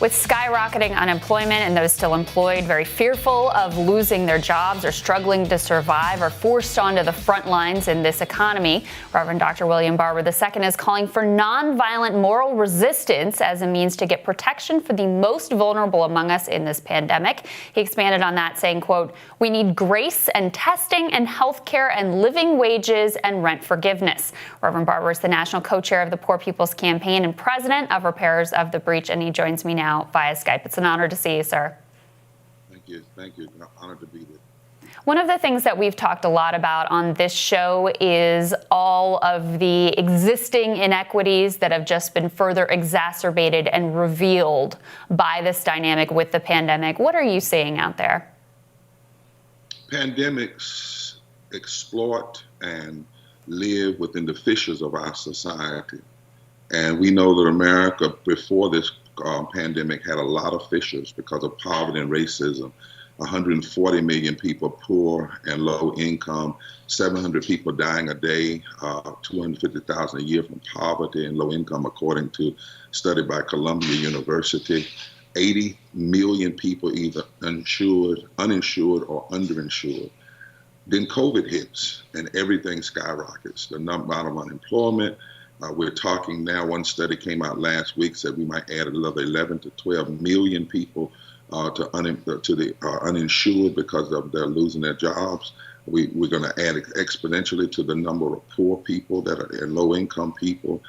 With skyrocketing unemployment and those still employed very fearful of losing their jobs or struggling to survive or forced onto the front lines in this economy, Reverend Dr. William Barber II is calling for nonviolent moral resistance as a means to get protection for the most vulnerable among us in this pandemic. He expanded on that, saying, quote, "We need grace and testing and health care and living wages and rent forgiveness." Reverend Barber is the national co-chair of the Poor People's Campaign and president of Repairers of the Breach, and he joins me now via Skype. It's an honor to see you, sir. Thank you. Thank you. It's an honor to be with you. One of the things that we've talked a lot about on this show is all of the existing inequities that have just been further exacerbated and revealed by this dynamic with the pandemic. What are you seeing out there? Pandemics exploit and live within the fissures of our society. And we know that America, before this pandemic, had a lot of fissures because of poverty and racism. 140 million people poor and low income, 700 people dying a day, 250,000 a year from poverty and low income, according to a study by Columbia University. 80 million people either uninsured or underinsured. Then COVID hits and everything skyrockets. The amount of unemployment. We're talking now, one study came out last week, said we might add another 11 to 12 million people to the uninsured because of their losing their jobs. We're going to add exponentially to the number of poor people that are low income people.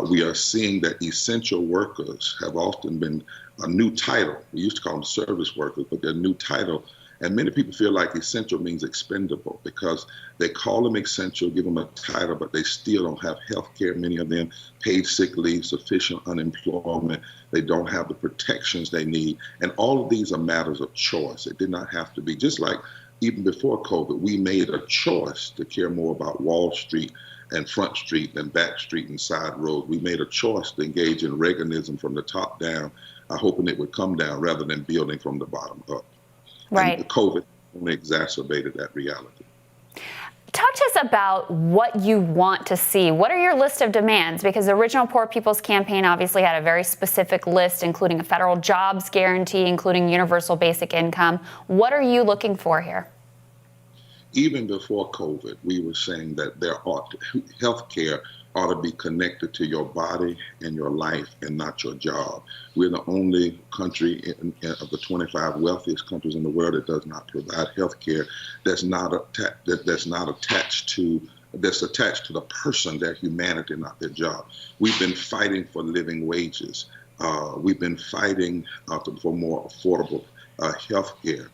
We are seeing that essential workers have often been a new title. We used to call them service workers, but they're a new title. And many people feel like essential means expendable because they call them essential, give them a title, but they still don't have health care. Many of them paid sick leave, sufficient unemployment. They don't have the protections they need. And all of these are matters of choice. It did not have to be. Just like even before COVID, we made a choice to care more about Wall Street and Front Street than Back Street and side roads. We made a choice to engage in Reaganism from the top down, hoping it would come down rather than building from the bottom up. Right. And COVID only exacerbated that reality. Talk to us about what you want to see. What are your list of demands? Because the original Poor People's Campaign obviously had a very specific list, including a federal jobs guarantee, including universal basic income. What are you looking for here? Even before COVID, we were saying that health care ought to be connected to your body and your life and not your job. We're the only country of the 25 wealthiest countries in the world that does not provide health care that's attached to the person, their humanity, not their job. We've been fighting for living wages. We've been fighting for more affordable health care.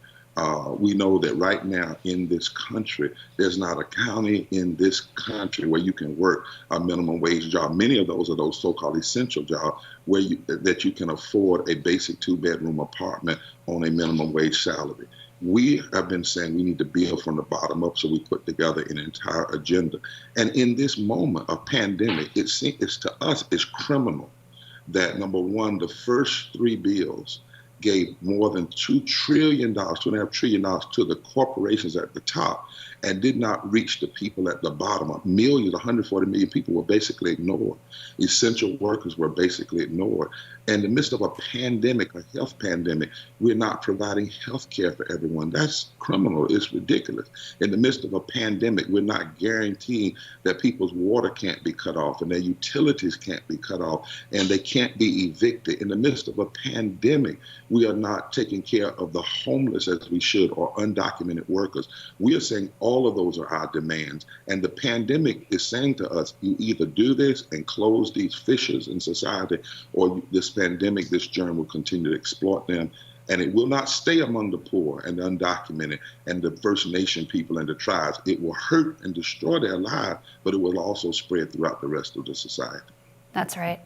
We know that right now in this country, there's not a county in this country where you can work a minimum wage job. Many of those are those so-called essential jobs that you can afford a basic 2-bedroom apartment on a minimum wage salary. We have been saying we need to build from the bottom up, so we put together an entire agenda. And in this moment of pandemic, it's to us, it's criminal that, number one, the first 3 bills gave more than $2 trillion, $2.5 trillion to the corporations at the top and did not reach the people at the bottom. Millions, 140 million people were basically ignored. Essential workers were basically ignored. In the midst of a pandemic, a health pandemic, we're not providing health care for everyone. That's criminal. It's ridiculous. In the midst of a pandemic, we're not guaranteeing that people's water can't be cut off and their utilities can't be cut off and they can't be evicted. In the midst of a pandemic, we are not taking care of the homeless as we should or undocumented workers. We are saying all of those are our demands. And the pandemic is saying to us, you either do this and close these fissures in society, or this pandemic, this germ will continue to exploit them. And it will not stay among the poor and the undocumented and the First Nation people and the tribes. It will hurt and destroy their lives, but it will also spread throughout the rest of the society. That's right.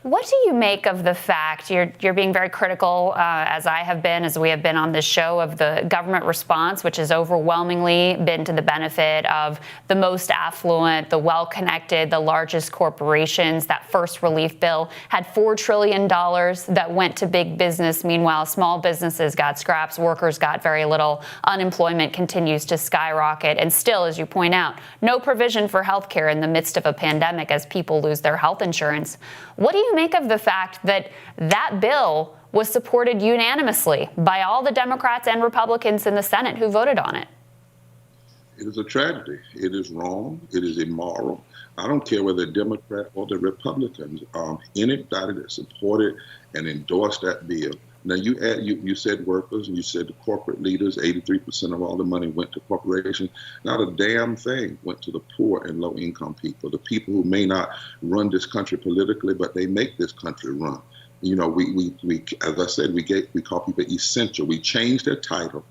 What do you make of the fact you're being very critical, as I have been, as we have been on this show, of the government response, which has overwhelmingly been to the benefit of the most affluent, the well-connected, the largest corporations? That first relief bill had $4 trillion that went to big business. Meanwhile, small businesses got scraps, workers got very little. Unemployment continues to skyrocket. And still, as you point out, no provision for health care in the midst of a pandemic as people lose their health insurance. What do you make of the fact that that bill was supported unanimously by all the Democrats and Republicans in the Senate who voted on it. It is a tragedy. It is wrong. It is immoral. I don't care whether the Democrat or the Republicans, anybody that supported and endorsed that bill. Now, you said workers and you said the corporate leaders, 83% of all the money went to corporations. Not a damn thing went to the poor and low-income people, the people who may not run this country politically, but they make this country run. You know, we as I said, we call people essential. We changed their title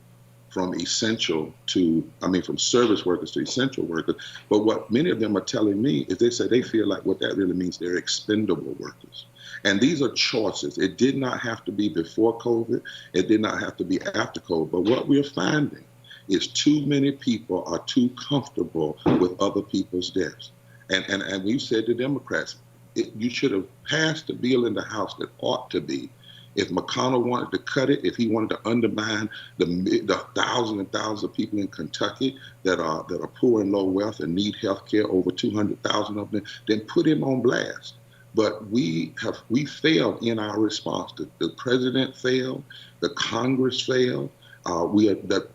from essential from service workers to essential workers. But what many of them are telling me is they say they feel like what that really means, they're expendable workers. And these are choices. It did not have to be before COVID. It did not have to be after COVID. But what we're finding is too many people are too comfortable with other people's deaths. And we've said to Democrats, you should have passed the bill in the House that ought to be. If McConnell wanted to cut it, if he wanted to undermine the thousands and thousands of people in Kentucky that are poor and low wealth and need health care, over 200,000 of them, then put him on blast. But we failed in our response. The president failed, the Congress failed.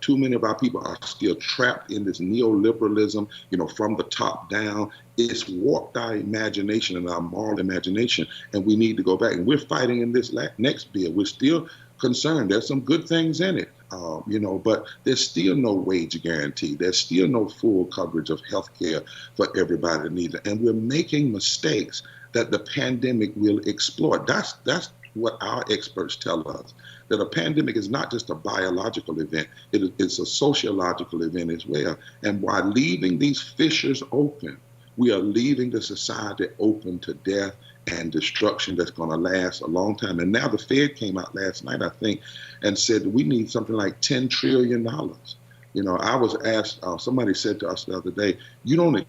Too many of our people are still trapped in this neoliberalism, from the top down. It's warped our imagination and our moral imagination, and we need to go back. And we're fighting in this next bill. We're still concerned. There's some good things in it, but there's still no wage guarantee. There's still no full coverage of health care for everybody that needs it. And we're making mistakes that the pandemic will exploit. That's what our experts tell us, that a pandemic is not just a biological event, it's a sociological event as well. And by leaving these fissures open, we are leaving the society open to death and destruction that's going to last a long time. And now the Fed came out last night, I think, and said we need something like $10 trillion. I was asked, somebody said to us the other day, you don't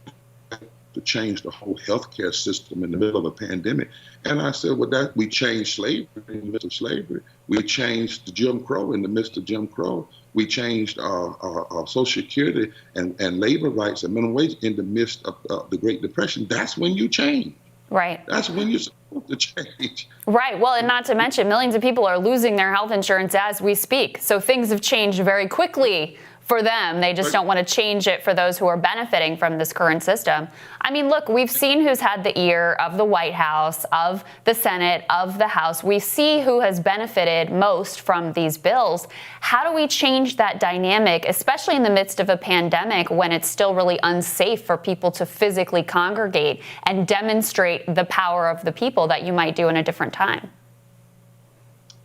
to change the whole healthcare system in the middle of a pandemic. And I said, well, we changed slavery in the midst of slavery. We changed Jim Crow in the midst of Jim Crow. We changed our Social Security and labor rights and minimum wage in the midst of the Great Depression. That's when you change. Right. That's when you're supposed to change. Right. Well, and not to mention, millions of people are losing their health insurance as we speak. So things have changed very quickly for them. They just don't want to change it for those who are benefiting from this current system. I mean, look, we've seen who's had the ear of the White House, of the Senate, of the House. We see who has benefited most from these bills. How do we change that dynamic, especially in the midst of a pandemic when it's still really unsafe for people to physically congregate and demonstrate the power of the people that you might do in a different time?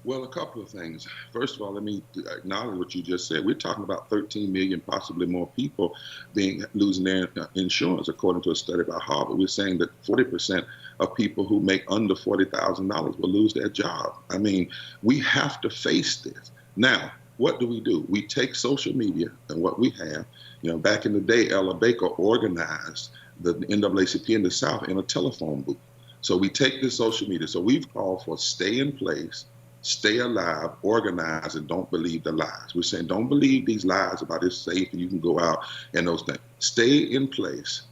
Well, a couple of things. First of all, let me acknowledge what you just said. We're talking about 13 million, possibly more people losing their insurance, according to a study by Harvard. We're saying that 40% of people who make under $40,000 will lose their job. I mean, we have to face this. Now, what do? We take social media and what we have. Back in the day, Ella Baker organized the NAACP in the South in a telephone booth. So we take this social media. So we've called for stay in place, stay alive, organize, and don't believe the lies. We're saying don't believe these lies about it's safe and you can go out and those things. Stay in place,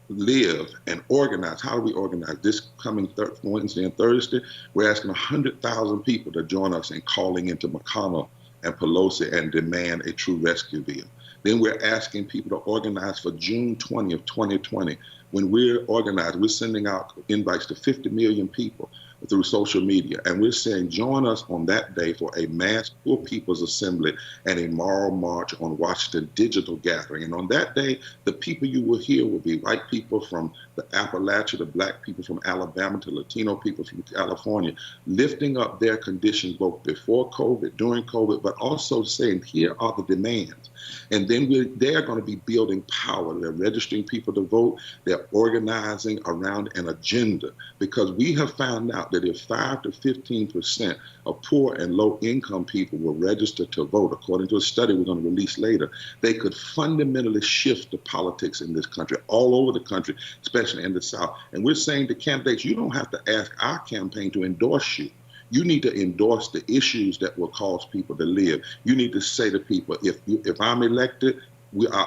live, and organize. How do we organize? This coming Wednesday and Thursday, we're asking 100,000 people to join us in calling into McConnell and Pelosi and demand a true rescue bill. Then we're asking people to organize for June 20th, 2020. When we're organized, we're sending out invites to 50 million people through social media. And we're saying, join us on that day for a mass poor people's assembly and a moral march on Washington digital gathering. And on that day, the people you will hear will be white people from the Appalachia, to black people from Alabama, to Latino people from California, lifting up their conditions both before COVID, during COVID, but also saying, here are the demands. And then they're going to be building power. They're registering people to vote. They're organizing around an agenda, because we have found out that if 5 to 15% of poor and low income people will register to vote, according to a study we're going to release later, they could fundamentally shift the politics in this country, all over the country, especially in the South. And we're saying to candidates, you don't have to ask our campaign to endorse you. You need to endorse the issues that will cause people to live. You need to say to people, if I'm elected,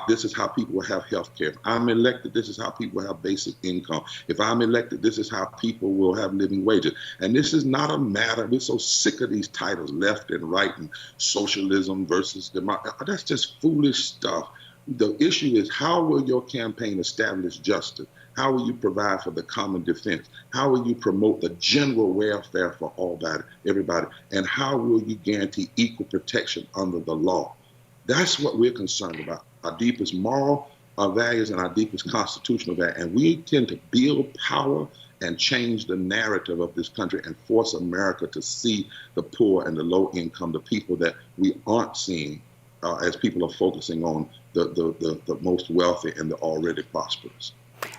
This is how people will have health care. If I'm elected, this is how people will have basic income. If I'm elected, this is how people will have living wages. And this is not a matter, we're so sick of these titles, left and right, and socialism versus democracy. That's just foolish stuff. The issue is, how will your campaign establish justice? How will you provide for the common defense? How will you promote the general welfare for everybody? And how will you guarantee equal protection under the law? That's what we're concerned about. Our deepest moral values and our deepest constitutional values. And we intend to build power and change the narrative of this country and force America to see the poor and the low income, the people that we aren't seeing as people are focusing on the most wealthy and the already prosperous.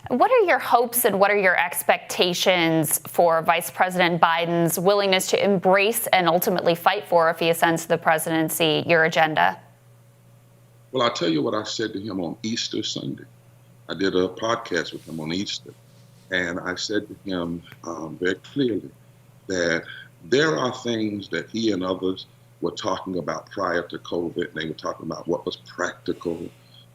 What are your hopes and what are your expectations for Vice President Biden's willingness to embrace and ultimately fight for, if he ascends to the presidency, your agenda? Well, I'll tell you what I said to him on Easter Sunday. I did a podcast with him on Easter, and I said to him very clearly that there are things that he and others were talking about prior to COVID, and they were talking about what was practical,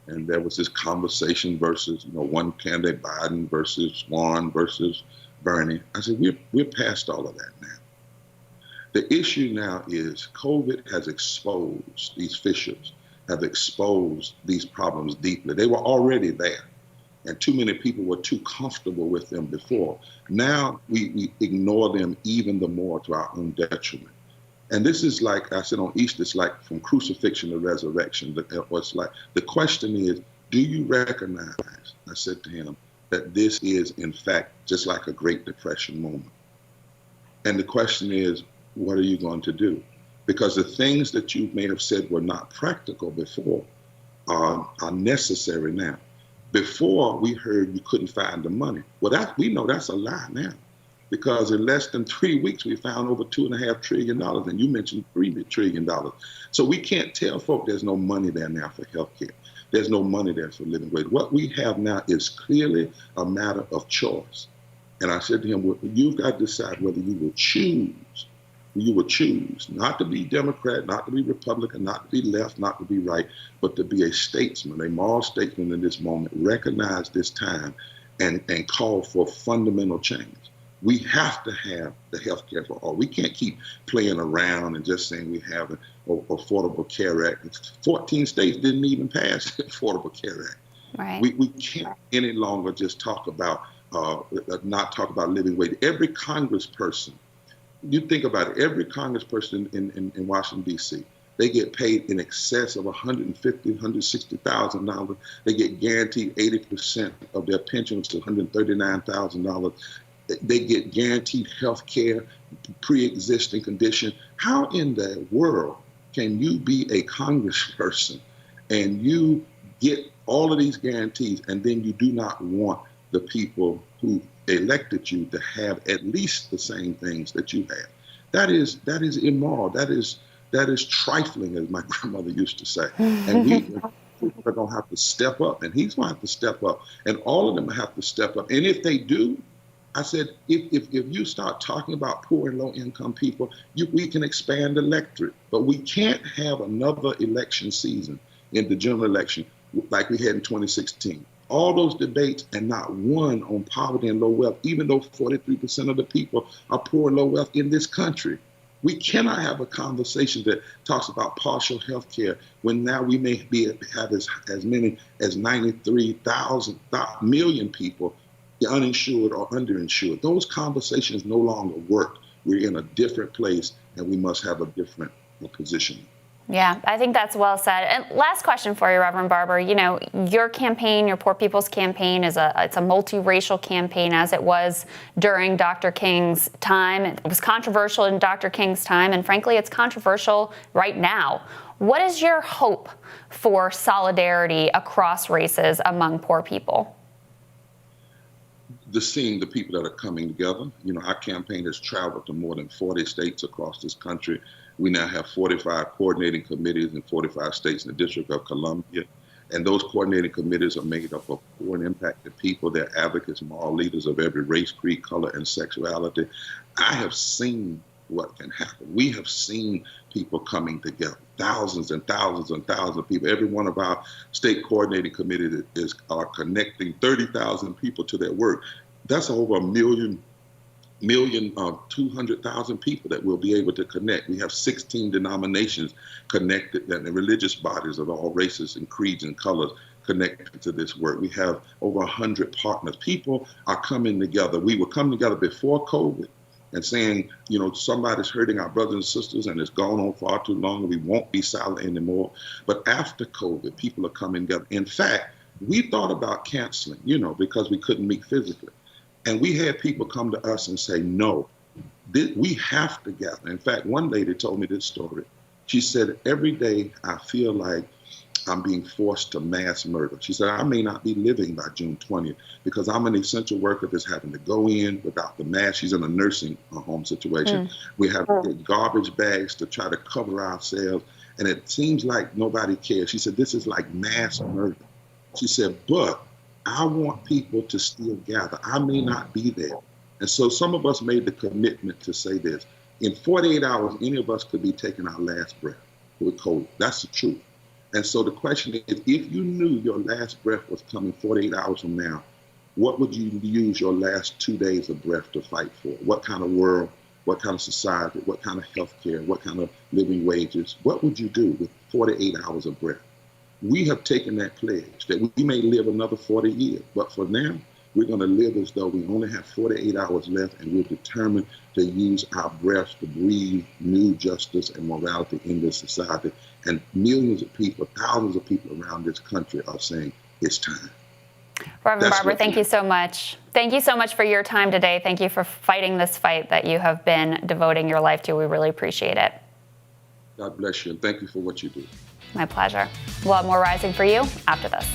and there was this conversation versus, one candidate, Biden versus Warren versus Bernie. I said, we're past all of that now. The issue now is COVID has exposed these fissures, have exposed these problems deeply. They were already there, and too many people were too comfortable with them before. Now we ignore them even the more to our own detriment. And this is, like I said on Easter, it's like from crucifixion to resurrection. It's like, the question is, do you recognize, I said to him, that this is in fact just like a Great Depression moment? And the question is, what are you going to do? Because the things that you may have said were not practical before are necessary now. Before, we heard you couldn't find the money. Well, we know that's a lie now, because in less than 3 weeks, we found over $2.5 trillion, and you mentioned $3 trillion. So we can't tell folk there's no money there now for healthcare. There's no money there for living wage. What we have now is clearly a matter of choice. And I said to him, well, you've got to decide whether you will choose not to be Democrat, not to be Republican, not to be left, not to be right, but to be a statesman, a moral statesman in this moment, recognize this time and call for fundamental change. We have to have the health care for all. We can't keep playing around and just saying we have an Affordable Care Act. 14 states didn't even pass the Affordable Care Act. Right. We can't any longer just not talk about living wage. Every congressperson, you think about it, every congressperson in Washington, D.C., they get paid in excess of $150,000, $160,000. They get guaranteed 80% of their pension, which is $139,000. They get guaranteed health care, pre-existing condition. How in the world can you be a congressperson and you get all of these guarantees and then you do not want the people who elected you to have at least the same things that you have? That is immoral. That is trifling, as my grandmother used to say. And we are going to have to step up, and he's going to have to step up, and all of them have to step up. And if they do, I said, if you start talking about poor and low income people, we can expand the electorate, but we can't have another election season in the general election like we had in 2016. All those debates and not one on poverty and low wealth, even though 43% of the people are poor and low wealth in this country. We cannot have a conversation that talks about partial health care when now we may have as many as 93 million people uninsured or underinsured. Those conversations no longer work. We're in a different place, and we must have a different position. Yeah, I think that's well said. And last question for you, Reverend Barber. Your campaign, your Poor People's Campaign, it's a multiracial campaign, as it was during Dr. King's time. It was controversial in Dr. King's time, and frankly, it's controversial right now. What is your hope for solidarity across races among poor people? Seeing the people that are coming together. Our campaign has traveled to more than 40 states across this country. We now have 45 coordinating committees in 45 states in the District of Columbia. And those coordinating committees are made up of poor and impacted people. They're advocates, moral leaders of every race, creed, color, and sexuality. I have seen what can happen. We have seen people coming together, thousands and thousands and thousands of people. Every one of our state coordinating committees are connecting 30,000 people to their work. That's over a million 200,000 people that we'll be able to connect. We have 16 denominations connected, and the religious bodies of all races and creeds and colors connected to this work. We have over 100 partners. People are coming together. We were coming together before COVID and saying, somebody's hurting our brothers and sisters, and it's gone on far too long, and we won't be silent anymore. But after COVID, people are coming together. In fact, we thought about canceling, because we couldn't meet physically. And we had people come to us and say, no, we have to gather. In fact, one lady told me this story. She said, every day I feel like I'm being forced to mass murder. She said, I may not be living by June 20th because I'm an essential worker that's having to go in without the mask. She's in a nursing home situation. We have to get garbage bags to try to cover ourselves. And it seems like nobody cares. She said, this is like mass murder. She said, but I want people to still gather. I may not be there. And so some of us made the commitment to say this. In 48 hours, any of us could be taking our last breath with COVID. That's the truth. And so the question is, if you knew your last breath was coming 48 hours from now, what would you use your last 2 days of breath to fight for? What kind of world, what kind of society, what kind of health care, what kind of living wages? What would you do with 48 hours of breath? We have taken that pledge that we may live another 40 years, but for now, we're going to live as though we only have 48 hours left, and we're determined to use our breaths to breathe new justice and morality in this society. And millions of people, thousands of people around this country are saying it's time. Reverend Barber, thank you so much. Thank you so much for your time today. Thank you for fighting this fight that you have been devoting your life to. We really appreciate it. God bless you, and thank you for what you do. My pleasure. We'll have more Rising for you after this.